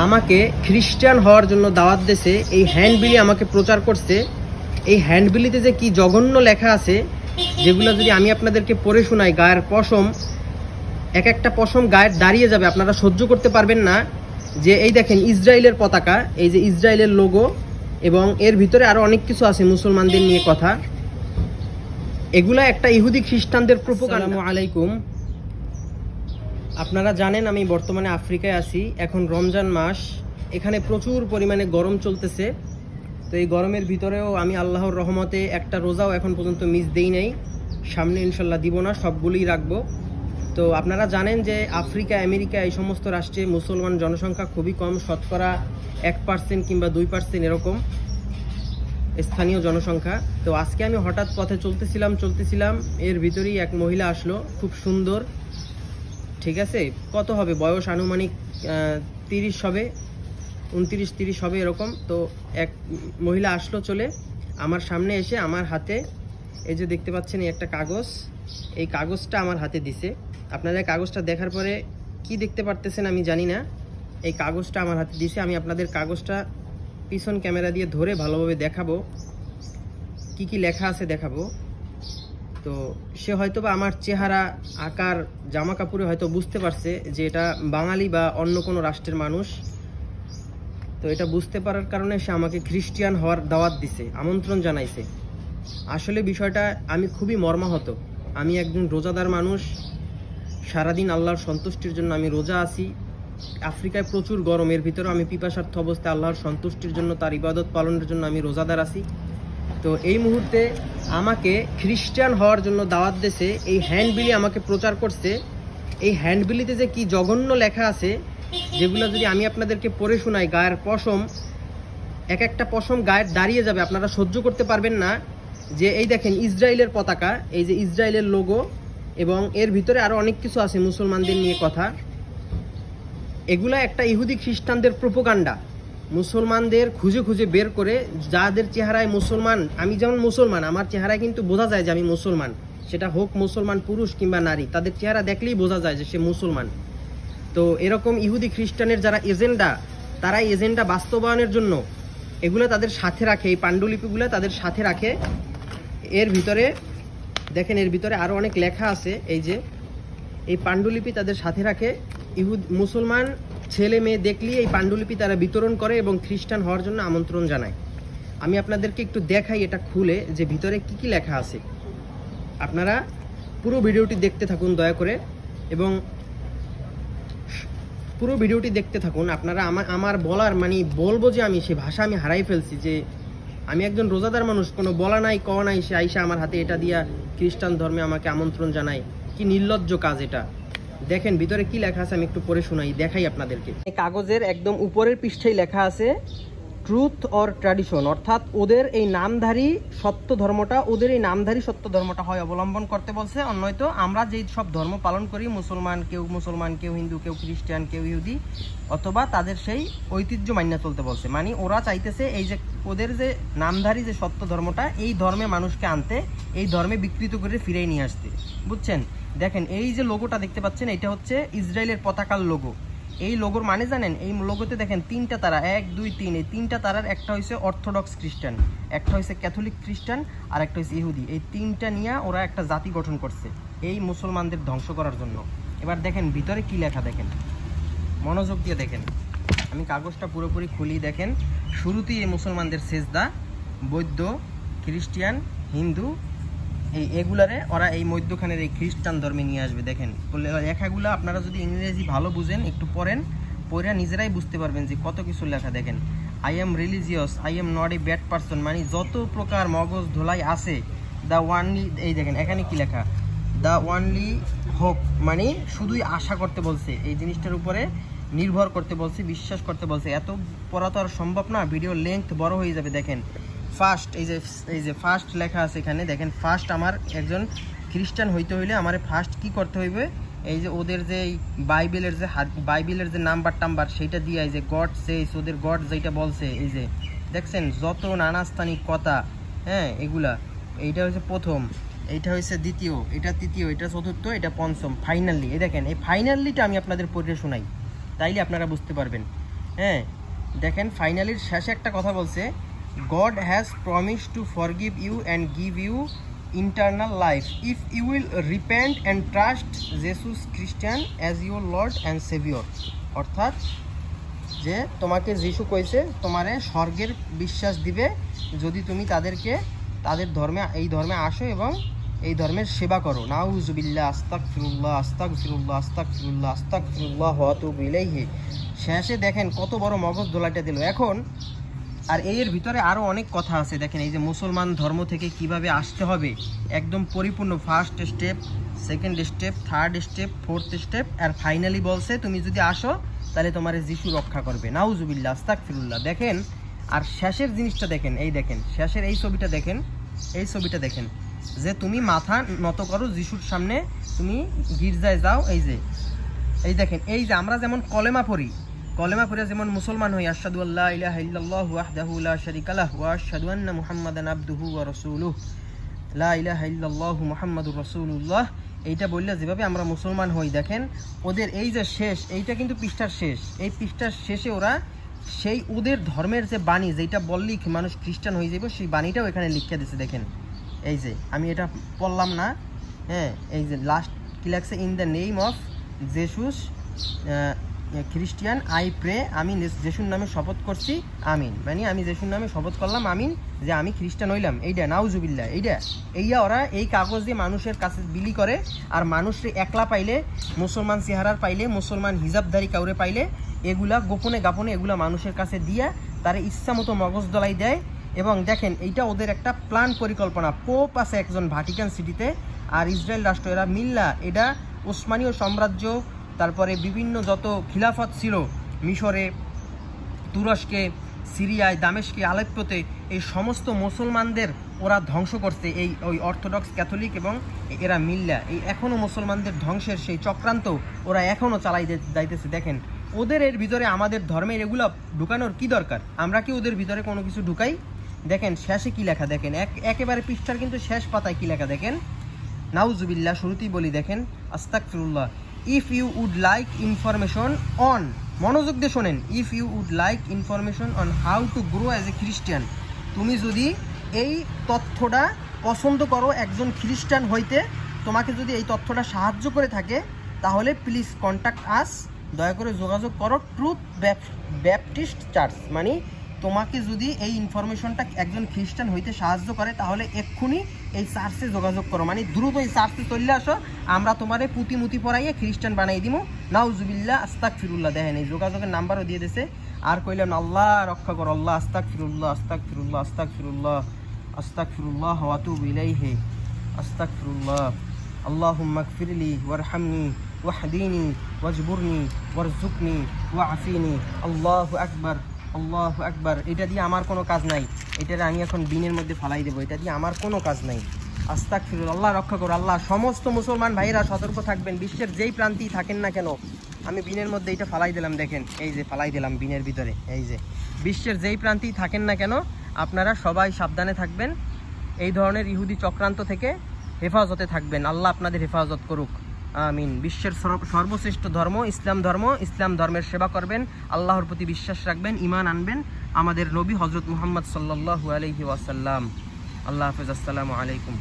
আমাকে খ্রিস্টান হওয়ার জন্য দাওয়াত দিয়েছে, এই হ্যান্ডবিলি আমাকে প্রচার করছে। এই হ্যান্ডবিলিতে যে কি জঘন্য লেখা আছে, যেগুলো যদি আমি আপনাদেরকে পড়ে শোনাই, গায়ের পশম, এক একটা পশম গায়ের দাঁড়িয়ে যাবে, আপনারা সহ্য করতে পারবেন না। যে এই দেখেন ইসরায়েলের পতাকা, এই যে ইসরায়েলের লোগো, এবং এর ভিতরে আরো অনেক কিছু আছে মুসলমানদের নিয়ে কথা। এগুলা একটা ইহুদি খ্রিস্টানদের প্রোপাগান্ডা। আসসালামু আলাইকুম। আপনারা জানেন আমি বর্তমানে আফ্রিকায় আছি। এখন রমজান মাস, এখানে প্রচুর পরিমাণে গরম চলতেছে। তো এই গরমের ভিতরেও আমি আল্লাহর রহমতে একটা রোজাও এখন পর্যন্ত মিস দেই নাই। সামনে ইনশাল্লাহ দিব না, সবগুলোই রাখবো। তো আপনারা জানেন যে আফ্রিকা, আমেরিকা এই সমস্ত রাষ্ট্রে মুসলমান জনসংখ্যা খুবই কম, শতকরা 1% কিংবা 2% এরকম স্থানীয় জনসংখ্যা। তো আজকে আমি হঠাৎ পথে চলতেছিলাম, এর ভিতরেই এক মহিলা আসলো, খুব সুন্দর, ঠিক আছে, কত হবে বয়স, আনুমানিক 30 হবে, 29-30 হবে এরকম। তো এক মহিলা আসলো চলে আমার সামনে এসে আমার হাতে, এই যে দেখতে পাচ্ছেন এই একটা কাগজ, এই কাগজটা আমার হাতে দিছে। আপনাদের কাগজটা দেখার পরে কি দেখতে পারতেছেন আমি জানি না, এই কাগজটা আমার হাতে দিছে। আমি আপনাদের কাগজটা পিছন ক্যামেরা দিয়ে ধরে ভালোভাবে দেখাবো, কি কি লেখা আছে দেখাবো। তো সে হয়তো বা আমার চেহারা, আকার, জামা কাপড়ে হয়তো বুঝতে পারছে যে এটা বাঙালি বা অন্য কোনো রাষ্ট্রের মানুষ। তো এটা বুঝতে পারার কারণে সে আমাকে খ্রিস্টান হওয়ার দাওয়াত দিছে, আমন্ত্রণ জানাইছে। আসলে বিষয়টা আমি খুবই মর্মাহত। আমি একজন রোজাদার মানুষ, সারাদিন আল্লাহর সন্তুষ্টির জন্য আমি রোজা আছি। আফ্রিকায় প্রচুর গরম, এর ভিতরে আমি পিপাসার্থ অবস্থায় আল্লাহর সন্তুষ্টির জন্য, তার ইবাদত পালনের জন্য আমি রোজাদার আছি। তো এই মুহূর্তে আমাকে খ্রিস্টান হওয়ার জন্য দাওয়াত দিয়েছে, এই হ্যান্ডবিলি আমাকে প্রচার করছে। এই হ্যান্ডবিলিতে যে কি জঘন্য লেখা আছে, যেগুলো যদি আমি আপনাদেরকে পড়ে শোনাই, গায়ের পশম, এক একটা পশম গায়ের দাঁড়িয়ে যাবে, আপনারা সহ্য করতে পারবেন না। যে এই দেখেন ইসরায়েলের পতাকা, এই যে ইসরায়েলের লোগো, এবং এর ভিতরে আরো অনেক কিছু আছে মুসলমানদের নিয়ে কথা। এগুলা একটা ইহুদি খ্রিস্টানদের প্রোপাগান্ডা। মুসলমানদের খুঁজে খুঁজে বের করে, যাদের চেহারায় মুসলমান, আমি যেমন মুসলমান, আমার চেহারায় কিন্তু বোঝা যায় যে আমি মুসলমান, সেটা হোক মুসলমান পুরুষ কিংবা নারী, তাদের চেহারা দেখলেই বোঝা যায় যে সে মুসলমান। তো এরকম ইহুদি খ্রিস্টানের যারা এজেন্ডা, তারা এজেন্ডা বাস্তবায়নের জন্য এগুলো তাদের সাথে রাখে, এই পাণ্ডুলিপিগুলো তাদের সাথে রাখে। এর ভিতরে দেখেন, এর ভিতরে আরো অনেক লেখা আছে। এই যে এই পাণ্ডুলিপি তাদের সাথে রাখে, মুসলমান ছেলে মেয়ে দেখলেই এই পাণ্ডুলিপি তারা বিতরণ করে এবং খ্রিস্টান হওয়ার জন্য আমন্ত্রণ জানায়। আমি আপনাদেরকে একটু দেখাই এটা খুলে, যে ভিতরে কি কি লেখা আছে। আপনারা পুরো ভিডিওটি দেখতে থাকুন দয়া করে, এবং পুরো ভিডিওটি দেখতে থাকুন। আপনারা আমার বলার বলবো যে আমি সে ভাষা আমি হারাই ফেলছি, যে আমি একজন রোজাদার মানুষ, কোনো বলা নাই কওয়া নাই, সে আইসা আমার হাতে এটা দিয়া খ্রিস্টান ধর্মে আমাকে আমন্ত্রণ জানায়। কি নির্লজ্জ কাজ এটা। দেখেন ভিতরে কি লেখা আছে, আমি একটু পড়ে শোনাই, দেখাই আপনাদেরকে। এই কাগজের একদম উপরের পৃষ্ঠায় লেখা আছে ট্রুথ অর ট্র্যাডিশন, অর্থাৎ ওদের এই নামধারী সত্য ধর্মটা হয় অবলম্বন করতে বলছে। নয়তো আমরা যেই সব ধর্ম পালন করি, মুসলমান, কেউ হিন্দু, কেউ খ্রিস্টান, কেউ ইহুদি, অথবা তাদের সেই ঐতিহ্য মান্য চলতে বলছে। মানে ওরা চাইতেছে এই যে ওদের যে নামধারী যে সত্য ধর্মটা, এই ধর্মে মানুষকে আনতে, এই ধর্মে বিকৃত করে ফিরিয়ে নিয়ে আসতে, বুঝছেন। দেখেন এই যে লোগোটা দেখতে পাচ্ছেন, এটা হচ্ছে ইসরায়েলের পতাকার লোগো। এই লোগোর মানে জানেন, এই লোগোতে দেখেন 3টা তারা, 1 2 3, এই 3টা তারার একটা হয়েছে অর্থোডক্স খ্রিস্টান, একটা হয়েছে ক্যাথলিক খ্রিস্টান, আর একটা হয়েছে ইহুদি। এই 3টা নিয়ে ওরা একটা জাতি গঠন করছে এই মুসলমানদের ধ্বংস করার জন্য। এবার দেখেন ভিতরে কি লেখা, দেখেন, মনোযোগ দিয়ে দেখেন। আমি কাগজটা পুরোপুরি খুলি, দেখেন শুরুতেই এই মুসলমানদের সেজদা, বৌদ্ধ, খ্রিস্টান, হিন্দু, এগুলারে ওরা এই মধ্যখানের এই খ্রিস্টান ধর্মে নিয়ে আসবে। দেখেন লেখাগুলো আপনারা যদি ইংরেজি ভালো বুঝেন, একটু পড়ে নিজেরাই বুঝতে পারবেন যে কত কিছু লেখা। দেখেন I am religious, I am not a bad person, মানে যত প্রকার মগজ ধোলাই আছে, দ্য ওয়ানলি, এই দেখেন এখানে কি লেখা, দ্য ওয়ানলি হোপ, মানে শুধুই আশা করতে বলছে, এই জিনিসটার উপরে নির্ভর করতে বলছে, বিশ্বাস করতে বলছে। এত পড়া তো আর সম্ভব না, ভিডিও লেন্থ বড় হয়ে যাবে। দেখেন ফার্স্ট, এই যে ফার্স্ট লেখা আছে এখানে, দেখেন ফার্স্ট, আমার একজন খ্রিস্টান হইতে হইলে আমার ফার্স্ট কি করতে হইবে, এই যে ওদের যে বাইবেলের যে নাম্বার সেইটা দিয়ে, এই যে গড সেস, ওদের গড যেটা বলছে, এই যে দেখছেন যত নানাস্থানিক কথা, হ্যাঁ এগুলা, এইটা হচ্ছে প্রথম, এইটা হচ্ছে দ্বিতীয়, এটা তৃতীয়, এটা চতুর্থ, এটা পঞ্চম, ফাইনালি। এই দেখেন এই ফাইনালিটা আমি আপনাদের পড়ে শোনাই, তাইলে আপনারা বুঝতে পারবেন। হ্যাঁ দেখেন ফাইনালির শেষে একটা কথা বলছে, God has promise to forgive you and give you internal life if you will repent and trust Jesus Christian as your Lord and Saviour. অর্থাৎ যে তোমাকে যিশু কইছে তোমারে স্বর্গের বিশ্বাস দিবে যদি তুমি তাদের ধর্মে এই ধর্মে আসো এবং এই ধর্মের সেবা করো। নাউজুবিল্লাহ, আস্তাগফিরুল্লাহ, আস্তাগফিরুল্লাহ, আস্তাগফিরুল্লাহ, আস্তাগফিরুল্লাহ ওয়া আতুবু ইলাইহি। শেষে দেখেন কত বড় মগজ দোলাটা দিল। এখন আর এর ভিতরে আরও অনেক কথা আছে। দেখেন এই যে মুসলমান ধর্ম থেকে কিভাবে আসতে হবে একদম পরিপূর্ণ, first step, second step, third step, fourth step, আর ফাইনালি বলছে তুমি যদি আসো তাহলে তোমার যিশু রক্ষা করবে। নাউজুবিল্লাহ, আস্তাগফিরুল্লাহ। দেখেন আর শেষের জিনিসটা দেখেন, এই দেখেন শেষের এই ছবিটা দেখেন, এই ছবিটা দেখেন যে তুমি মাথা নত করো যিশুর সামনে, তুমি গির্জায় যাও। এই দেখেন এই যে আমরা যেমন কলেমা পড়ি যেমন মুসলমান হই, আশহাদু আল্লা ইলাহা ইল্লাল্লাহু ওয়াহদাহু লা শারীকা লাহু ওয়া আশহাদু আন্না মুহাম্মাদান আবদুহু ওয়া রাসূলুহু লা ইলাহা ইল্লাল্লাহু মুহাম্মাদুর রাসূলুল্লাহ, এইটা বললে যেভাবে আমরা মুসলমান হই, দেখেন ওদের এই যে শেষ, এইটা কিন্তু পৃষ্ঠার শেষ, এই পৃষ্ঠার শেষে ওরা সেই ওদের ধর্মের যে বাণী যেটা বললেই মানুষ খ্রিস্টান হয়ে যাবে সেই বাণীটাও এখানে লিখে দিয়েছে। দেখেন এই যে আমি এটা পড়লাম না, হ্যাঁ এই যে লাস্ট কি লাগছে, in the name of Jesus Christian I pray, আমি জেসুর নামে শপথ করছি, আমিন। মানে আমি জেসুর নামে শপথ করলাম, আমিন, যে আমি খ্রিস্টান হইলাম। এইটা নাউজুবিল্লাহ, এইয়া ওরা এই কাগজ দিয়ে মানুষের কাছে বিলি করে। আর মানুষের একলা পাইলে, মুসলমান চেহারার পাইলে, মুসলমান হিজাবধারী কাউরে পাইলে এগুলা গোপনে এগুলা মানুষের কাছে দিয়া তারা ইচ্ছা মতো মগজ দলাই দেয়। এবং দেখেন এইটা ওদের একটা প্ল্যান পরিকল্পনা। পোপ আছে একজন ভাটিকান সিটিতে, আর ইসরায়েল রাষ্ট্র, এরা মিল্লা, এটা ওসমানীয় সাম্রাজ্য, তারপরে বিভিন্ন যত খিলাফত ছিল মিশরে, তুরস্কে, সিরিয়ায়, দামেস্কে, আলেপ্পোতে, এই সমস্ত মুসলমানদের ওরা ধ্বংস করছে। ওই অর্থোডক্স, ক্যাথলিক এবং এরা মিল্লা, এই এখনও মুসলমানদের ধ্বংসের সেই চক্রান্ত ওরা এখনও চালাই যাইতেছে। দেখেন ওদের এর ভিতরে আমাদের ধর্মের এগুলো ঢুকানোর কি দরকার? আমরা কি ওদের ভিতরে কোনো কিছু ঢুকাই? দেখেন শেষে কি লেখা, দেখেন একেবারে পৃষ্ঠার কিন্তু শেষ পাতায় কি লেখা দেখেন, নাউজুবিল্লাহ, শুরুতেই বলি দেখেন, আস্তাগফিরুল্লাহ, if you would like information on, মনোযোগ দিয়ে শোনেন, if you would like information on how to grow as a Christian, তুমি যদি এই তথ্যটা পছন্দ করো একজন খ্রিস্টান হইতে, তোমাকে যদি এই তথ্যটা সাহায্য করে থাকে তাহলে প্লিজ কন্ট্যাক্ট আস, দয়া করে যোগাযোগ করো ট্রুথ ব্যাপটিস্ট চার্চ। মানে তোমাকে যদি এই ইনফরমেশনটা একজন খ্রিস্টান হইতে সাহায্য করে তাহলে এক্ষুনি এই চার্চে যোগাযোগ করো, মানে দ্রুত এই চার্চে চলে আসো, আমরা তোমারে পুঁতিমুতি পড়াইয়ে খ্রিস্টান বানাই দিব। নাউজুবিল্লাহ, আস্তাগফিরুল্লাহ। দেখেন এই যোগাযোগের নাম্বারও দিয়ে দিয়েছে। আর কইলাম আল্লাহ রক্ষা করো, আল্লাহ, আস্তাগফিরুল্লাহ, আস্তাগফিরুল্লাহ, আস্তাগফিরুল্লাহ, আস্তাগফিরুল্লাহ ওয়া আতুবু ইলাইহি, আস্তাগফিরুল্লাহ। আল্লাহুম্মা গফিরলি ওয়ারহামনি ওয়াহদিনি ওয়াজবুরনি ওয়ারযুকনি ওয়াআফিনি। আল্লাহু আকবার, আল্লাহু আকবার। এটা দিয়ে আমার কোনো কাজ নাই, এটা আমি এখন বিনের মধ্যে ফালাই দেবো, এটা দিয়ে আমার কোনো কাজ নাই। আস্তাগফিরুল্লাহ, আল্লাহ রক্ষা করো। আল্লাহ, সমস্ত মুসলমান ভাইরা সতর্ক থাকবেন, বিশ্বের যেই প্রান্তেই থাকেন না কেন। আমি বিনের মধ্যে এটা ফালাই দিলাম, দেখেন এই যে ফালাই দিলাম বিনের ভিতরে, এই যে বিশ্বের যেই প্রান্তেই থাকেন না কেন আপনারা সবাই সাবধানে থাকবেন, এই ধরনের ইহুদি চক্রান্ত থেকে হেফাজতে থাকবেন। আল্লাহ আপনাদের হেফাজত করুক, আমিন। বিশ্বের সর্বশ্রেষ্ঠ ধর্ম ইসলাম ধর্ম, ইসলাম ধর্মের সেবা করবেন, আল্লাহর প্রতি বিশ্বাস রাখবেন, ঈমান আনবেন আমাদের নবী হযরত মুহাম্মদ সাল্লাল্লাহু আলাইহি ওয়াসাল্লাম। আল্লাহ হাফেজ, আসসালামু আলাইকুম।